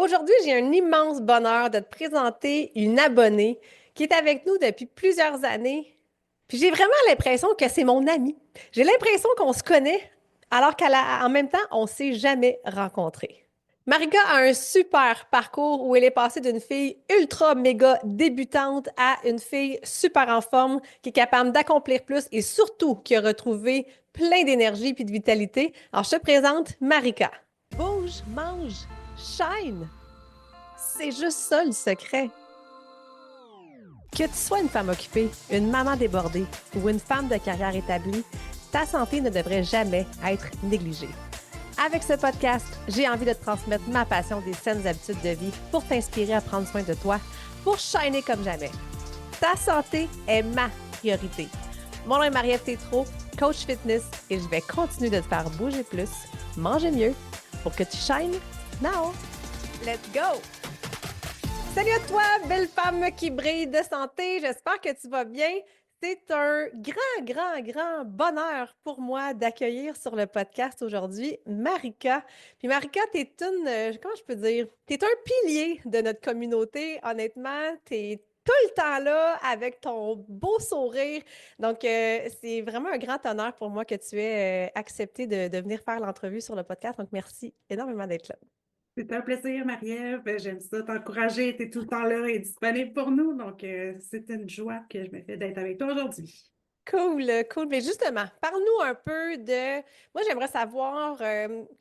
Aujourd'hui, j'ai un immense bonheur de te présenter une abonnée qui est avec nous depuis plusieurs années. Puis j'ai vraiment l'impression que c'est mon amie. J'ai l'impression qu'on se connaît alors qu'en même temps, on ne s'est jamais rencontrés. Marika a un super parcours où elle est passée d'une fille ultra méga débutante à une fille super en forme qui est capable d'accomplir plus et surtout qui a retrouvé plein d'énergie puis de vitalité. Alors je te présente Marika. Bouge, mange, shine. C'est juste ça le secret. Que tu sois une femme occupée, une maman débordée ou une femme de carrière établie, ta santé ne devrait jamais être négligée. Avec ce podcast, j'ai envie de te transmettre ma passion des saines habitudes de vie pour t'inspirer à prendre soin de toi, pour shiner comme jamais. Ta santé est ma priorité. Mon nom est Marie-Ève Tétrault, coach fitness, et je vais continuer de te faire bouger plus, manger mieux, pour que tu shines now. Let's go! Salut à toi, belle femme qui brille de santé. J'espère que tu vas bien. C'est un grand bonheur pour moi d'accueillir sur le podcast aujourd'hui Marika. Puis Marika, t'es une, comment je peux dire, t'es un pilier de notre communauté. Honnêtement, t'es tout le temps là avec ton beau sourire. Donc, c'est vraiment un grand honneur pour moi que tu aies accepté de venir faire l'entrevue sur le podcast. Donc, merci énormément d'être là. C'est un plaisir, Marie-Ève. J'aime ça, t'encourager. Tu es tout le temps là et disponible pour nous. Donc, c'est une joie que je me fais d'être avec toi aujourd'hui. Cool, cool. Mais justement, parle-nous un peu de... Moi, j'aimerais savoir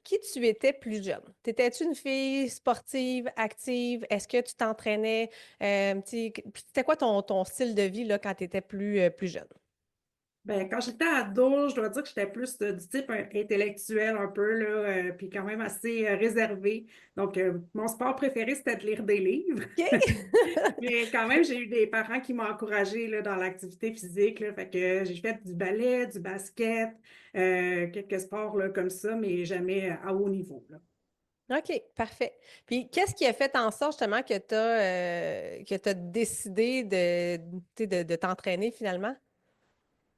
qui tu étais plus jeune. T'étais-tu une fille sportive, active? Est-ce que tu t'entraînais? Puis c'était quoi ton style de vie là, quand tu étais plus jeune? Ben, quand j'étais ado, je dois dire que j'étais plus du type intellectuel un peu, là, puis quand même assez réservé. Donc, mon sport préféré, c'était de lire des livres. OK? Mais quand même, j'ai eu des parents qui m'ont encouragée là, dans l'activité physique. Là, fait que j'ai fait du ballet, du basket, quelques sports là, comme ça, mais jamais à haut niveau, là. OK, parfait. Puis qu'est-ce qui a fait en sorte justement que tu décidé tu sais, de t'entraîner finalement?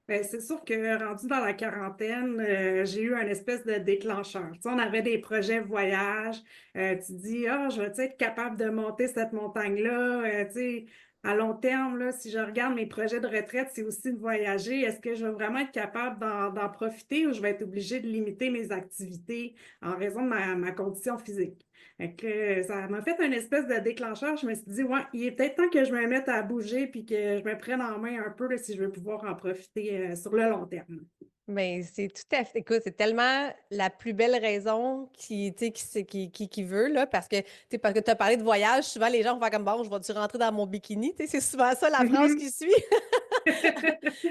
Ben, c'est sûr que rendu dans la quarantaine, j'ai eu un espèce de déclencheur. Tu sais, on avait des projets voyage. Tu dis, ah, je vais être capable de monter cette montagne-là. Tu sais, à long terme, là, si je regarde mes projets de retraite, c'est aussi de voyager. Est-ce que je vais vraiment être capable d'en profiter ou je vais être obligée de limiter mes activités en raison de ma condition physique? Fait que, ça m'a fait une espèce de déclencheur. Je me suis dit, ouais, il est peut-être temps que je me mette à bouger puis que je me prenne en main un peu là, si je veux pouvoir en profiter sur le long terme. Mais c'est tout à fait, écoute, c'est tellement la plus belle raison tu sais, qui veut, là, parce que, parce que tu as parlé de voyage, souvent les gens vont faire comme, bon, je vais-tu rentrer dans mon bikini, tu sais, c'est souvent ça la phrase Mhm. qui suit.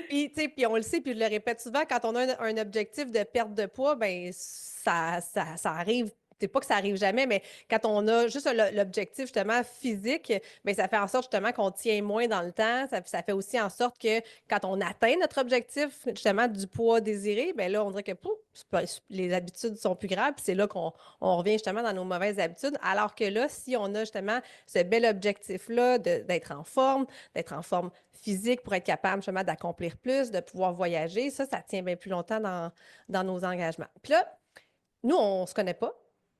Puis, tu sais, puis on le sait, puis je le répète souvent, quand on a un objectif de perte de poids, ben ça arrive. C'est pas que ça arrive jamais, mais quand on a juste l'objectif justement physique, ben ça fait en sorte justement qu'on tient moins dans le temps. Ça fait aussi en sorte que quand on atteint notre objectif justement du poids désiré, ben là, on dirait que pouf, les habitudes sont plus graves, puis c'est là qu'on revient justement dans nos mauvaises habitudes. Alors que là, si on a justement ce bel objectif-là d'être en forme physique pour être capable justement d'accomplir plus, de pouvoir voyager, ça tient bien plus longtemps dans nos engagements. Puis là, nous, on ne se connaît pas,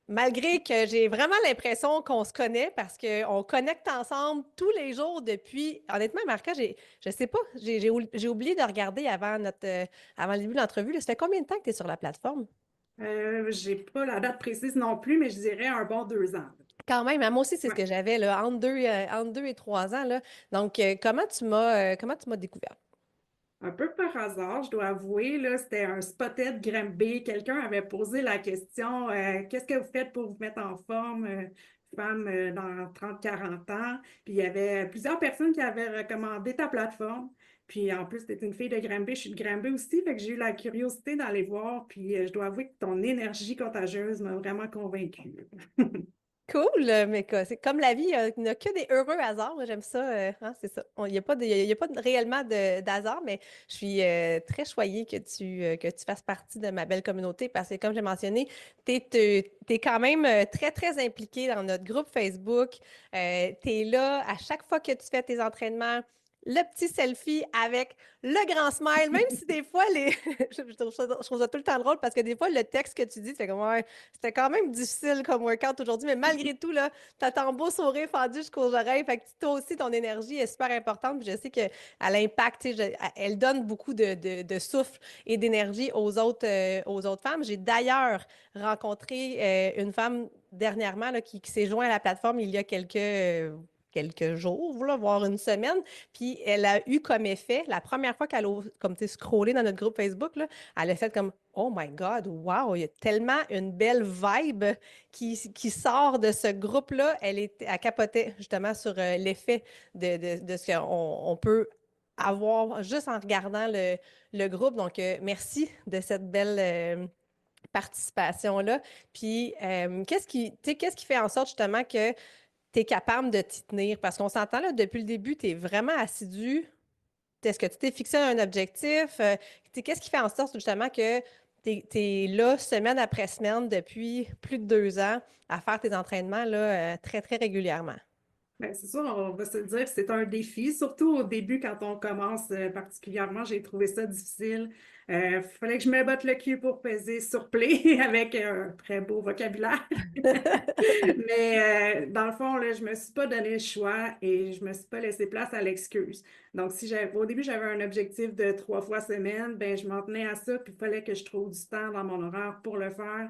malgré que j'ai vraiment l'impression qu'on se connaît parce qu'on connecte ensemble tous les jours depuis. Honnêtement, Marca, je sais pas, j'ai oublié de regarder avant le début de l'entrevue. Là. Ça fait combien de temps que tu es sur la plateforme? J'ai pas la date précise non plus, mais je dirais un bon 2 ans. Quand même, hein, moi aussi, c'est ce Ouais. que j'avais, là, entre deux et 3 ans. Là. Donc, comment tu m'as découvert? Un peu par hasard, je dois avouer, là, c'était un spotted Granby. Quelqu'un avait posé la question, qu'est-ce que vous faites pour vous mettre en forme, femme dans 30-40 ans? Puis il y avait plusieurs personnes qui avaient recommandé ta plateforme. Puis en plus, tu es une fille de Granby, je suis de Granby aussi, fait que j'ai eu la curiosité d'aller voir. Puis je dois avouer que ton énergie contagieuse m'a vraiment convaincue. Cool, mais c'est comme la vie, il n'y a que des heureux hasards. Moi, j'aime ça. Hein, c'est ça. Il n'y a pas il y a pas réellement d'hasard, mais je suis très choyée que tu fasses partie de ma belle communauté parce que, comme j'ai mentionné, tu es quand même très impliqué dans notre groupe Facebook. Tu es là à chaque fois que tu fais tes entraînements. le petit selfie avec le grand smile, même si des fois, je trouve ça tout le temps drôle parce que des fois, le texte que tu dis, tu fais comme, ouais, c'était quand même difficile comme workout aujourd'hui, mais malgré tout, là, t'as ton beau sourire fendu jusqu'aux oreilles, fait que toi aussi, ton énergie est super importante, puis je sais qu'elle impacte, tu sais, elle donne beaucoup de souffle et d'énergie aux autres femmes. J'ai d'ailleurs rencontré une femme dernièrement là, qui s'est jointe à la plateforme il y a quelques jours, là, voire une semaine. Puis elle a eu comme effet, la première fois qu'elle a comme, tu sais, scrollé dans notre groupe Facebook, là, elle a fait comme Oh my God, wow, il y a tellement une belle vibe qui sort de ce groupe-là. Elle capotait justement sur l'effet de ce qu'on peut avoir juste en regardant le groupe. Donc, merci de cette belle participation-là. Puis, tu sais, qu'est-ce qui fait en sorte justement que tu es capable de t'y tenir? Parce qu'on s'entend là, depuis le début, tu es vraiment assidu. Est-ce que tu t'es fixé un objectif? Tu sais, qu'est-ce qui fait en sorte justement que tu es, là semaine après semaine depuis plus de 2 ans à faire tes entraînements là, très, très régulièrement? Ben, c'est sûr, on va se dire que c'est un défi, surtout au début quand on commence particulièrement, j'ai trouvé ça difficile. Il fallait que je me batte le cul pour peser sur play avec un très beau vocabulaire. Mais dans le fond, là, je me suis pas donné le choix et je me suis pas laissé place à l'excuse. Donc, si au début, j'avais un objectif de 3 fois semaine, ben, je m'en tenais à ça, puis il fallait que je trouve du temps dans mon horaire pour le faire.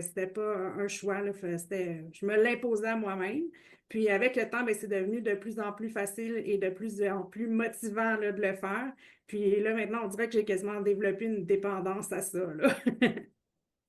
C'était pas un choix, là, je me l'imposais à moi-même. Puis avec le temps, ben, c'est devenu de plus en plus facile et de plus en plus motivant là, de le faire. Puis là, maintenant, on dirait que j'ai quasiment développé une dépendance à ça, là.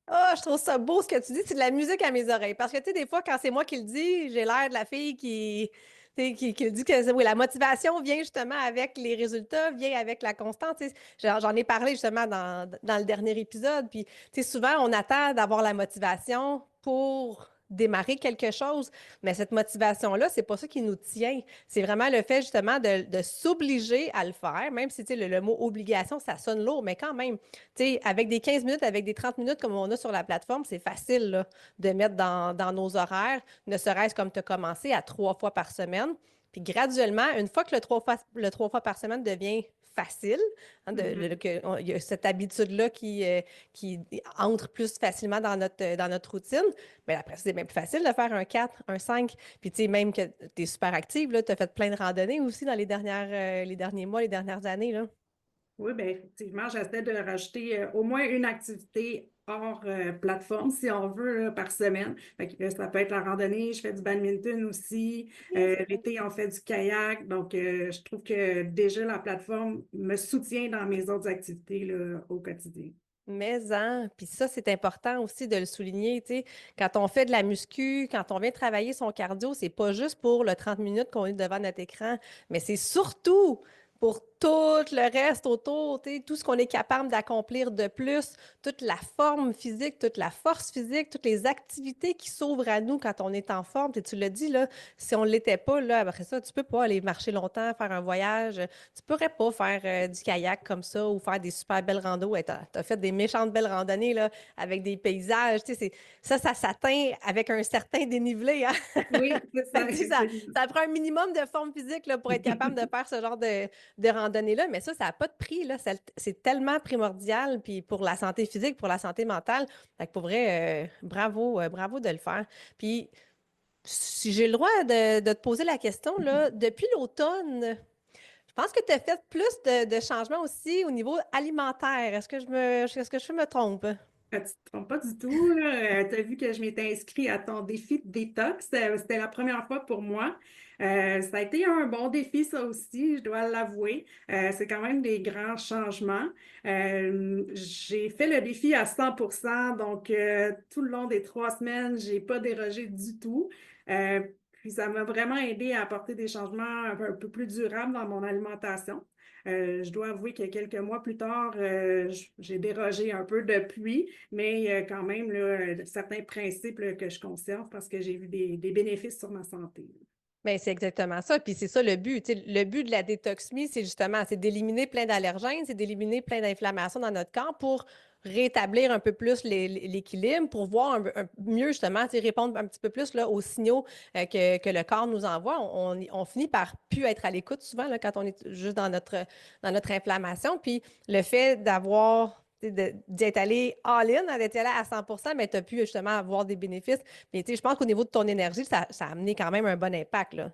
Ah, je trouve ça beau ce que tu dis, c'est de la musique à mes oreilles. Parce que, tu sais, des fois, quand c'est moi qui le dis, j'ai l'air de la fille tu sais, qui dit que oui, la motivation vient justement avec les résultats, vient avec la constance. Tu sais. J'en ai parlé justement dans le dernier épisode. Puis, tu sais, souvent, on attend d'avoir la motivation pour démarrer quelque chose. Mais cette motivation-là, c'est pas ça qui nous tient. C'est vraiment le fait justement de s'obliger à le faire, même si, tu sais, le mot obligation, ça sonne lourd, mais quand même. Tu sais, avec des 15 minutes, avec des 30 minutes comme on a sur la plateforme, c'est facile là, de mettre dans nos horaires, ne serait-ce comme tu as commencé à 3 fois par semaine. Puis graduellement, une fois que le 3 fois par semaine devient facile, hein, il y a cette habitude-là qui entre plus facilement dans notre routine, mais après, c'est bien plus facile de faire un 4, un 5. Puis tu sais, même que tu es super active, tu as fait plein de randonnées aussi dans les derniers mois, les dernières années, là. Oui, bien, effectivement, j'essaie de rajouter au moins une activité hors plateforme, si on veut, là, par semaine. Fait que, ça peut être la randonnée, je fais du badminton aussi. L'été, on fait du kayak. Donc, je trouve que déjà la plateforme me soutient dans mes autres activités là, au quotidien. Mais, hein, puis ça, c'est important aussi de le souligner, tu sais, quand on fait de la muscu, quand on vient travailler son cardio, c'est pas juste pour le 30 minutes qu'on est devant notre écran, mais c'est surtout pour tout le reste autour, tu sais, tout ce qu'on est capable d'accomplir de plus, toute la forme physique, toute la force physique, toutes les activités qui s'ouvrent à nous quand on est en forme. Tu l'as dit, là, si on ne l'était pas, là, après ça, tu peux pas aller marcher longtemps, faire un voyage. Tu pourrais pas faire du kayak comme ça ou faire des super belles randos. Ouais, t'as fait des méchantes belles randonnées là, avec des paysages. Tu sais, ça s'atteint avec un certain dénivelé. Hein? Oui, c'est Fait ça, que, tu sais, ça, effectivement. ça prend un minimum de forme physique là, pour être capable de faire ce genre de randonnée-là. Mais ça n'a pas de prix. Là. C'est tellement primordial puis pour la santé physique, pour la santé mentale. Fait que pour vrai, bravo, bravo de le faire. Puis, si j'ai le droit de te poser la question, là, depuis l'automne, je pense que tu as fait plus de changements aussi au niveau alimentaire. Est-ce que je me trompe? Tu ne te trompes pas du tout, là. Tu as vu que je m'étais inscrite à ton défi de détox. C'était la première fois pour moi. Ça a été un bon défi, ça aussi, je dois l'avouer. C'est quand même des grands changements. J'ai fait le défi à 100%, donc tout le long des 3 semaines, j'ai pas dérogé du tout. Puis ça m'a vraiment aidé à apporter des changements un peu plus durables dans mon alimentation. Je dois avouer que quelques mois plus tard, j'ai dérogé un peu depuis, mais il y a quand même là, certains principes là, que je conserve parce que j'ai vu des bénéfices sur ma santé. Ben, c'est exactement ça. Puis c'est ça le but. Tu sais, le but de la détoxmie, c'est justement, c'est d'éliminer plein d'allergènes, c'est d'éliminer plein d'inflammations dans notre corps pour rétablir un peu plus l'équilibre, pour voir mieux justement, tu sais, répondre un petit peu plus là, aux signaux que le corps nous envoie. On finit par plus être à l'écoute souvent là, quand on est juste dans notre inflammation. Puis le fait d'avoir tu sais, d'y être allé all-in, hein, d'être allé à 100%, mais tu as pu justement avoir des bénéfices. Mais tu sais, je pense qu'au niveau de ton énergie, ça a amené quand même un bon impact, là.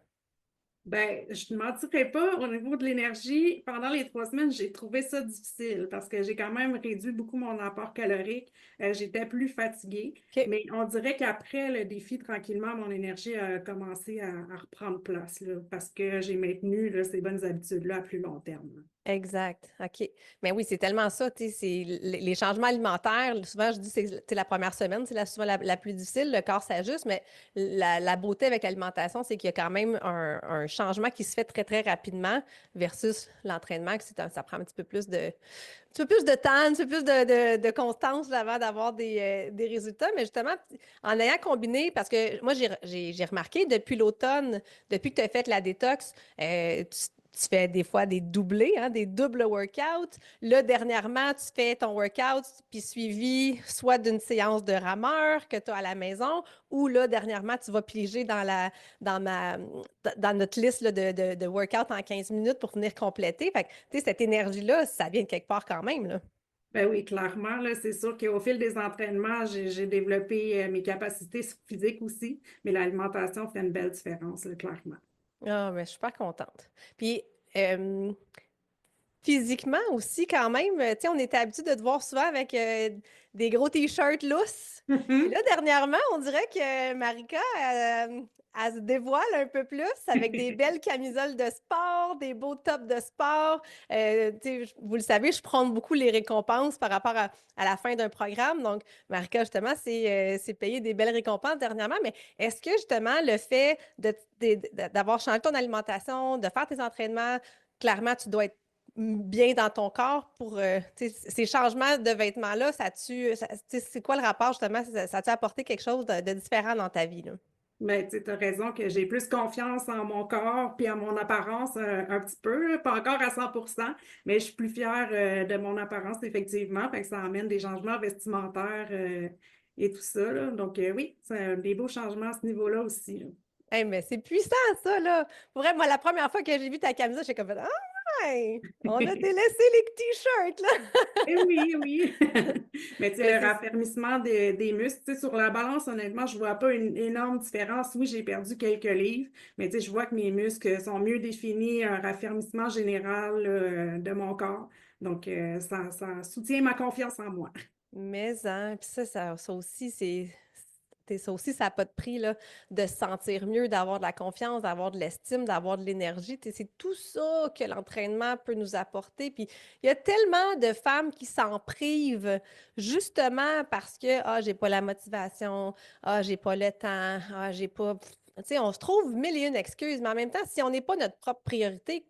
Ben, je ne mentirais pas, au niveau de l'énergie, pendant les 3 semaines, j'ai trouvé ça difficile parce que j'ai quand même réduit beaucoup mon apport calorique. J'étais plus fatiguée, OK. mais on dirait qu'après le défi, tranquillement, mon énergie a commencé à reprendre place là, parce que j'ai maintenu là, ces bonnes habitudes-là à plus long terme. Exact. OK. Mais oui, c'est tellement ça, tu sais, c'est les changements alimentaires. Souvent, je dis c'est la première semaine, c'est souvent la plus difficile, le corps s'ajuste, mais la beauté avec l'alimentation, c'est qu'il y a quand même un changement qui se fait très, très rapidement versus l'entraînement, que ça prend un petit peu plus de temps, un petit peu plus de constance là, avant d'avoir des résultats. Mais justement, en ayant combiné, parce que moi, j'ai remarqué depuis l'automne, depuis que tu as fait la détox, tu fais des fois des doublés, hein, des doubles workouts. Là, dernièrement, tu fais ton workout, puis suivi soit d'une séance de rameur que tu as à la maison, ou là, dernièrement, tu vas piger dans ma, dans notre liste là, de workouts en 15 minutes pour venir compléter. Fait que, tu sais, cette énergie-là, ça vient de quelque part quand même, là. Ben oui, clairement, là, c'est sûr qu'au fil des entraînements, j'ai développé mes capacités physiques aussi, mais l'alimentation fait une belle différence, là, clairement. Ah, mais je suis pas contente. Puis, euh, physiquement aussi, quand même, tu sais, on était habitué de te voir souvent avec des gros t-shirts lousses. Puis là, dernièrement, on dirait que Marika, elle se dévoile un peu plus avec des belles camisoles de sport, des beaux tops de sport. Tu sais, vous le savez, je prends beaucoup les récompenses par rapport à la fin d'un programme. Donc, Marika, justement, c'est payé des belles récompenses dernièrement. Mais est-ce que, justement, le fait d'avoir changé ton alimentation, de faire tes entraînements, clairement, tu dois être bien dans ton corps pour tu sais, ces changements de vêtements-là, tu sais, c'est quoi le rapport justement? Ça t'a apporté quelque chose de différent dans ta vie, là? Mais tu as raison que j'ai plus confiance en mon corps puis en mon apparence un petit peu, là, pas encore à 100%, mais je suis plus fière de mon apparence, effectivement. Fait que ça amène des changements vestimentaires et tout ça, là. Donc oui, c'est des beaux changements à ce niveau-là aussi, là. Hey, mais c'est puissant, ça, là! Pour vrai, moi, la première fois que j'ai vu ta camisole, j'ai comme fait, ah, ouais! On a délaissé les t-shirts, là! Eh oui, oui. Mais tu sais, Mais le c'est raffermissement des muscles, tu sais, sur la balance, honnêtement, je vois pas une énorme différence. Oui, j'ai perdu quelques livres, mais tu sais, je vois que mes muscles sont mieux définis, un raffermissement général, de mon corps. Donc, ça soutient ma confiance en moi. Mais, hein, puis ça aussi, ça aussi, ça n'a pas de prix, là, de se sentir mieux, d'avoir de la confiance, d'avoir de l'estime, d'avoir de l'énergie. Tu sais, c'est tout ça que l'entraînement peut nous apporter. Puis il y a tellement de femmes qui s'en privent justement parce que, ah, j'ai pas la motivation, ah, j'ai pas le temps, ah, j'ai pas. Tu sais, on se trouve mille et une excuses, mais en même temps, si on n'est pas notre propre priorité,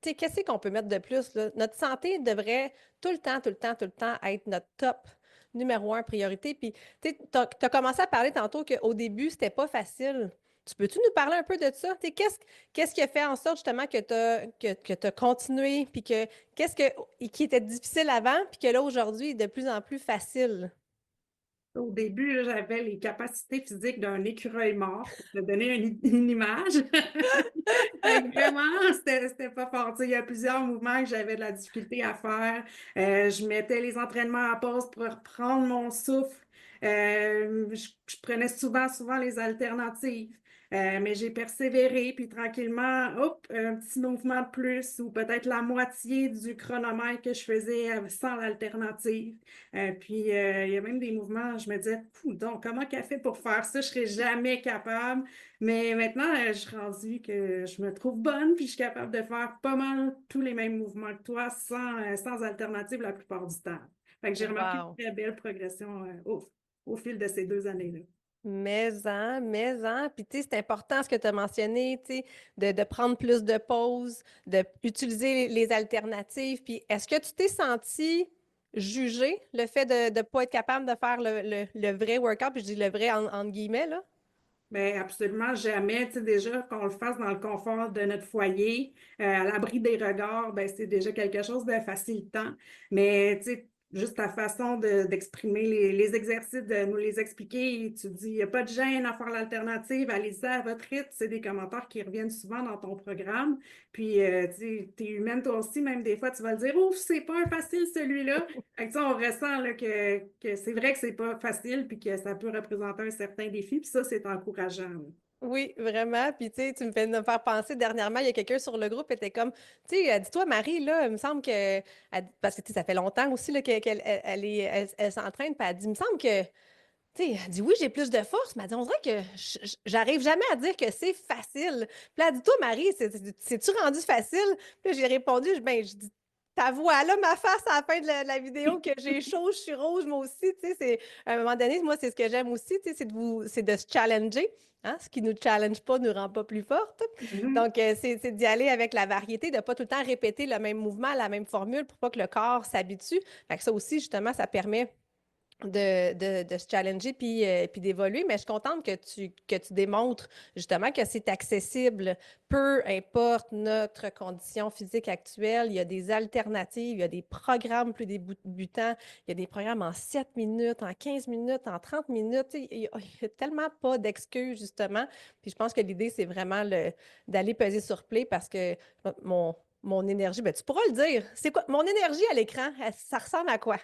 tu sais, qu'est-ce qu'on peut mettre de plus, là? Notre santé devrait tout le temps, tout le temps, tout le temps être notre top numéro un priorité. Puis, tu sais, as commencé à parler tantôt qu'au début, c'était pas facile. Tu peux-tu nous parler un peu de ça? Tu sais, qu'est-ce qui a fait en sorte justement que tu continué, puis qui était difficile avant, puis que là, aujourd'hui, est de plus en plus facile? Au début, là, j'avais les capacités physiques d'un écureuil mort, pour te donner une image. Fait que vraiment, c'était pas fort. Tu sais, il y a plusieurs mouvements que j'avais de la difficulté à faire. Je mettais les entraînements à pause pour reprendre mon souffle. Je prenais souvent les alternatives. Mais j'ai persévéré, puis tranquillement, hop, un petit mouvement de plus, ou peut-être la moitié du chronomètre que je faisais sans l'alternative. Il y a même des mouvements, je me disais, donc, comment qu'elle fait pour faire ça? Je serais jamais capable. Mais maintenant, je suis rendue que je me trouve bonne, puis je suis capable de faire pas mal tous les mêmes mouvements que toi, sans alternative la plupart du temps. Fait que j'ai remarqué Wow! une très belle progression au fil de ces 2 années-là. Mais. Puis, tu sais, c'est important ce que tu as mentionné, tu sais, de prendre plus de pauses, d'utiliser les alternatives. Puis, est-ce que tu t'es senti jugé le fait de ne pas être capable de faire le vrai workout? Puis, je dis le vrai entre guillemets, là. Ben absolument jamais. Tu sais, déjà, qu'on le fasse dans le confort de notre foyer, à l'abri des regards, ben c'est déjà quelque chose de facilitant. Mais tu sais, juste ta façon d'exprimer les exercices, de nous les expliquer, tu dis, il n'y a pas de gêne à faire l'alternative, allez-y à votre rythme. C'est des commentaires qui reviennent souvent dans ton programme. Puis, tu es humaine toi aussi, même des fois, tu vas le dire, ouf, c'est pas un facile celui-là. Fait que, tu sais, on ressent là, que c'est vrai que c'est pas facile, puis que ça peut représenter un certain défi, puis ça, c'est encourageant. Là. Oui, vraiment. Puis, tu sais, tu me fais me faire penser dernièrement, il y a quelqu'un sur le groupe qui était comme, tu sais, dis-toi, Marie, là, il me semble que, parce que, tu sais, ça fait longtemps aussi là, qu'elle s'entraîne, puis elle dit, il me semble que, tu sais, elle dit, oui, j'ai plus de force, mais elle dit, on dirait que j'arrive jamais à dire que c'est facile. Puis là, elle dit, toi, Marie, c'est-tu rendu facile? Puis là, j'ai répondu, je dis, ta voix, là, ma face à la fin de la vidéo, que j'ai chaud, je suis rouge, moi aussi, tu sais, à un moment donné, moi, c'est ce que j'aime aussi, tu sais, c'est de se challenger. Hein? Ce qui nous challenge pas nous rend pas plus fortes. Mhm. Donc, c'est d'y aller avec la variété, de ne pas tout le temps répéter le même mouvement, la même formule pour pas que le corps s'habitue. Fait que ça aussi, justement, ça permet de se challenger puis d'évoluer, mais je suis contente que tu démontres justement que c'est accessible, peu importe notre condition physique actuelle. Il y a des alternatives, il y a des programmes plus débutants, il y a des programmes en 7 minutes, en 15 minutes, en 30 minutes. Il y a tellement pas d'excuses, justement. Puis je pense que l'idée, c'est vraiment d'aller peser sur play parce que mon énergie, ben, tu pourras le dire. C'est quoi? Mon énergie à l'écran, ça ressemble à quoi?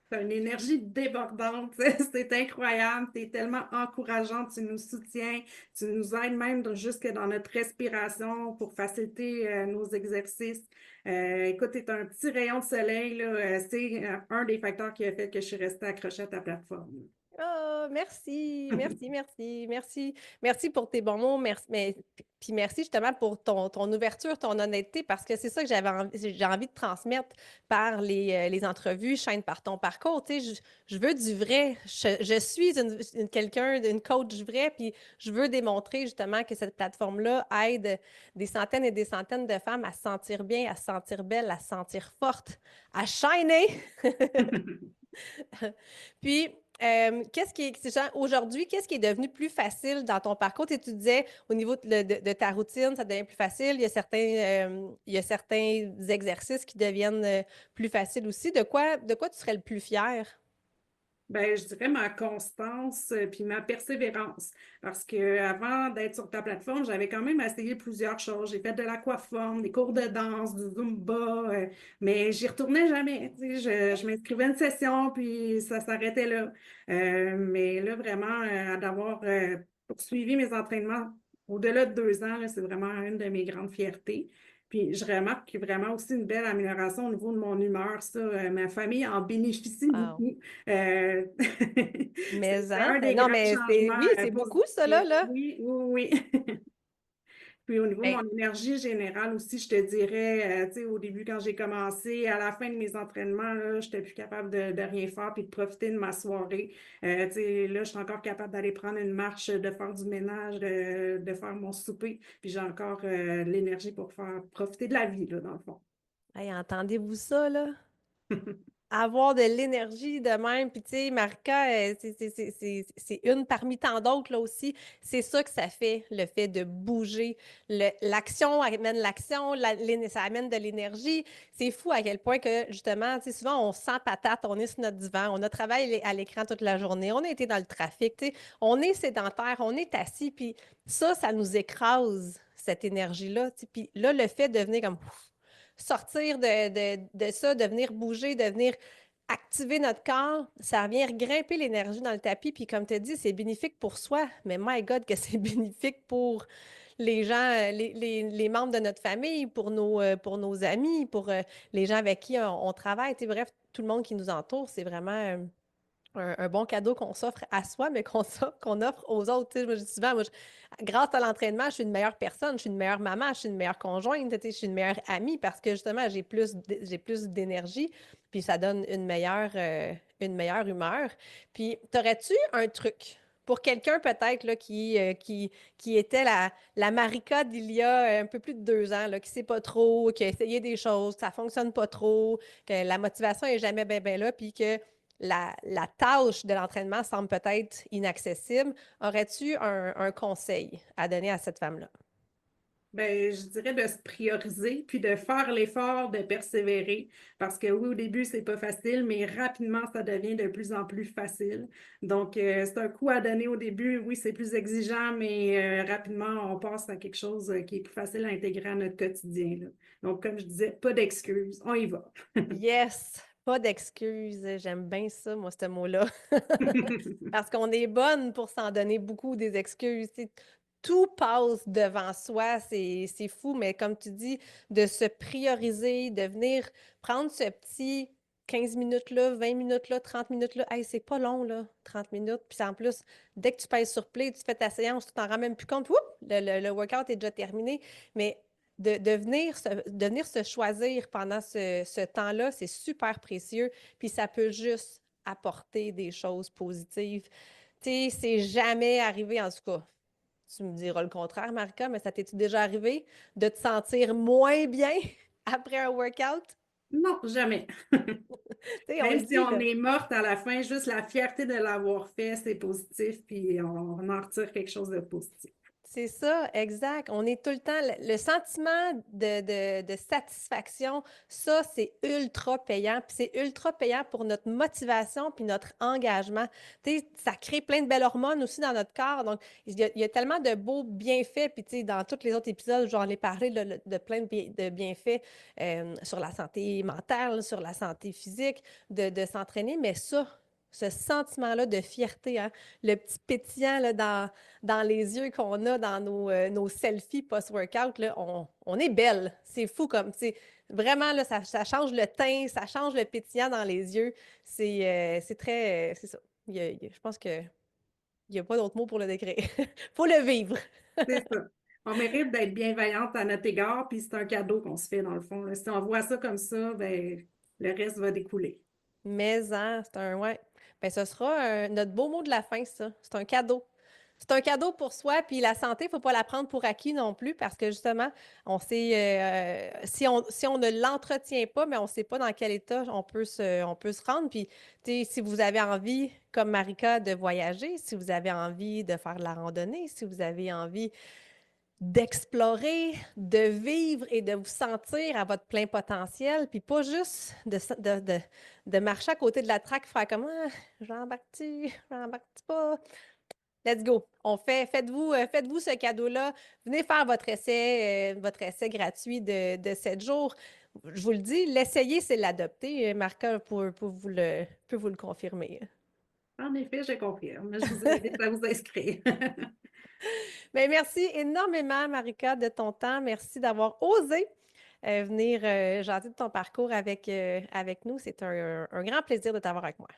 T'as une énergie débordante, c'est incroyable, tu es tellement encourageante, tu nous soutiens, tu nous aides même jusque dans notre respiration pour faciliter nos exercices. Écoute, tu es un petit rayon de soleil, là, c'est un des facteurs qui a fait que je suis restée accrochée à ta plateforme. Oh, merci, merci, merci, merci. Merci pour tes bons mots. Merci, puis merci justement pour ton ouverture, ton honnêteté, parce que c'est ça que j'ai envie de transmettre par les entrevues, chaîne par ton parcours. Tu sais, je veux du vrai. Je suis quelqu'un, une coach vrai, puis je veux démontrer justement que cette plateforme-là aide des centaines et des centaines de femmes à se sentir bien, à se sentir belle, à se sentir forte, à shiner. Puis, aujourd'hui, qu'est-ce qui est devenu plus facile dans ton parcours? Tu disais, au niveau de ta routine, ça devient plus facile. Il y a certains exercices qui deviennent plus faciles aussi. De quoi tu serais le plus fier? Ben, je dirais ma constance puis ma persévérance. Parce que avant d'être sur ta plateforme, j'avais quand même essayé plusieurs choses. J'ai fait de l'aquaforme, des cours de danse, du Zumba, mais j'y retournais jamais. Tu sais, je m'inscrivais à une session, puis ça s'arrêtait là. Mais là, vraiment, d'avoir poursuivi mes entraînements au-delà de 2 ans, là, c'est vraiment une de mes grandes fiertés. Puis je remarque vraiment aussi une belle amélioration au niveau de mon humeur. Ça, ma famille en bénéficie Wow. beaucoup. Euh, Mais, c'est hein? un des Non, grands mais changements oui, c'est beaucoup, ça, positifs. là. Oui, oui, oui. Puis au niveau de mon Ben, énergie générale aussi, je te dirais, tu sais, au début, quand j'ai commencé, à la fin de mes entraînements, là, j'étais plus capable de rien faire puis de profiter de ma soirée. Tu sais, là, je suis encore capable d'aller prendre une marche, de faire du ménage, de faire mon souper. Puis j'ai encore l'énergie pour faire profiter de la vie, là, dans le fond. hey, entendez-vous ça, là? Avoir de l'énergie de même. Puis, tu sais, Marika, c'est une parmi tant d'autres, là aussi. C'est ça que ça fait, le fait de bouger. L'action amène l'action, ça amène de l'énergie. C'est fou à quel point que, justement, tu sais, souvent, on se sent patate, on est sur notre divan, on a travaillé à l'écran toute la journée, on a été dans le trafic, tu sais, on est sédentaire, on est assis, puis ça nous écrase, cette énergie-là. Tu sais. Puis là, le fait de venir comme sortir de ça, de venir bouger, de venir activer notre corps, ça vient grimper l'énergie dans le tapis. Puis comme tu as dit, c'est bénéfique pour soi, mais my God, que c'est bénéfique pour les gens, les membres de notre famille, pour nos amis, pour les gens avec qui on travaille. Tu sais, bref, tout le monde qui nous entoure, c'est vraiment un bon cadeau qu'on s'offre à soi, mais qu'on offre aux autres. Tu sais, moi, je dis souvent, grâce à l'entraînement, je suis une meilleure personne, je suis une meilleure maman, je suis une meilleure conjointe, tu sais, je suis une meilleure amie parce que justement, j'ai plus d'énergie, puis ça donne une meilleure humeur. Puis, t'aurais-tu un truc pour quelqu'un peut-être là, qui était la Marika d'il y a un peu plus de 2 ans, là, qui sait pas trop, qui a essayé des choses, ça fonctionne pas trop, que la motivation est jamais bien là, puis que la tâche de l'entraînement semble peut-être inaccessible, aurais-tu un conseil à donner à cette femme-là? Ben, je dirais de se prioriser, puis de faire l'effort de persévérer, parce que oui, au début, c'est pas facile, mais rapidement, ça devient de plus en plus facile. Donc, c'est un coup à donner au début. Oui, c'est plus exigeant, mais rapidement, on passe à quelque chose qui est plus facile à intégrer à notre quotidien, là. Donc, comme je disais, pas d'excuses, on y va. Yes! Pas d'excuses. J'aime bien ça, moi, ce mot-là. Parce qu'on est bonne pour s'en donner beaucoup des excuses. Tu sais, tout passe devant soi, c'est fou, mais comme tu dis, de se prioriser, de venir prendre ce petit 15 minutes là, 20 minutes là, 30 minutes là. Hey, c'est pas long, là, 30 minutes. Puis en plus, dès que tu pèses sur play, tu fais ta séance, tu t'en rends même plus compte. Oups, le workout est déjà terminé. Mais de venir se choisir pendant ce temps-là, c'est super précieux. Puis ça peut juste apporter des choses positives. Tu sais, c'est jamais arrivé, en tout cas. Tu me diras le contraire, Marika, mais ça t'est-tu déjà arrivé de te sentir moins bien après un workout? Non, jamais. Tu sais, on le Même si dit, on là. est morte à la fin, juste la fierté de l'avoir fait, c'est positif, puis on en retire quelque chose de positif. C'est ça, exact. On est tout le temps, le sentiment de satisfaction, ça, c'est ultra payant. Puis c'est ultra payant pour notre motivation puis notre engagement. Tu sais, ça crée plein de belles hormones aussi dans notre corps. Donc, il y a tellement de beaux bienfaits. Puis, tu sais, dans tous les autres épisodes, j'en ai parlé de plein de bienfaits sur la santé mentale, sur la santé physique, de s'entraîner. Mais ça, ce sentiment-là de fierté, hein, le petit pétillant là, dans les yeux qu'on a dans nos selfies post-workout, là, on est belle. C'est fou comme, tu sais, vraiment, là, ça change le teint, ça change le pétillant dans les yeux. C'est très, c'est ça. Je pense qu'il n'y a pas d'autre mot pour le décrire. Faut le vivre. C'est ça. On mérite d'être bienveillante à notre égard, puis c'est un cadeau qu'on se fait dans le fond, là. Si on voit ça comme ça, ben, le reste va découler. Mais, hein, c'est un, ouais. Ben, ce sera notre beau mot de la fin, ça. C'est un cadeau. C'est un cadeau pour soi, puis la santé, il ne faut pas la prendre pour acquis non plus, parce que justement, on sait, si on ne l'entretient pas, mais on ne sait pas dans quel état on peut se rendre. Puis, tu sais, si vous avez envie, comme Marika, de voyager, si vous avez envie de faire de la randonnée, si vous avez envie d'explorer, de vivre et de vous sentir à votre plein potentiel, puis pas juste de marcher à côté de la traque, faire comme ah, j'embarque-tu pas. Let's go. Faites-vous ce cadeau-là. Venez faire votre essai gratuit de 7 jours. Je vous le dis, l'essayer, c'est l'adopter. Marca peut vous le confirmer. En effet, je confirme. Je vous invite à vous inscrire. Mais merci énormément, Marika, de ton temps. Merci d'avoir osé venir jaser de ton parcours avec nous. C'est un grand plaisir de t'avoir avec moi.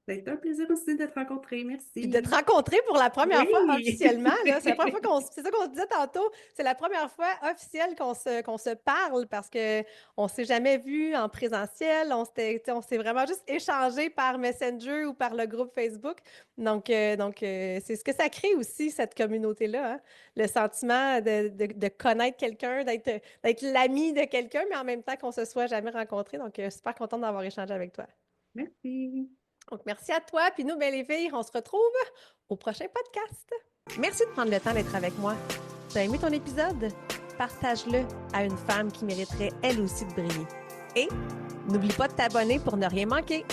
C'est un plaisir aussi de te rencontrer. Puis de te Merci. rencontrer pour la première fois Oui! officiellement, là. C'est la première fois c'est ça qu'on se disait tantôt, c'est la première fois officielle qu'on se parle parce qu'on ne s'est jamais vu en présentiel. On s'est vraiment juste échangé par Messenger ou par le groupe Facebook. Donc, c'est ce que ça crée aussi, cette communauté-là, hein. Le sentiment de connaître quelqu'un, d'être l'ami de quelqu'un, mais en même temps qu'on se soit jamais rencontré. Donc, super contente d'avoir échangé avec toi. Merci. Donc, merci à toi. Puis nous, les filles, on se retrouve au prochain podcast. Merci de prendre le temps d'être avec moi. Tu as aimé ton épisode? Partage-le à une femme qui mériterait elle aussi de briller. Et n'oublie pas de t'abonner pour ne rien manquer.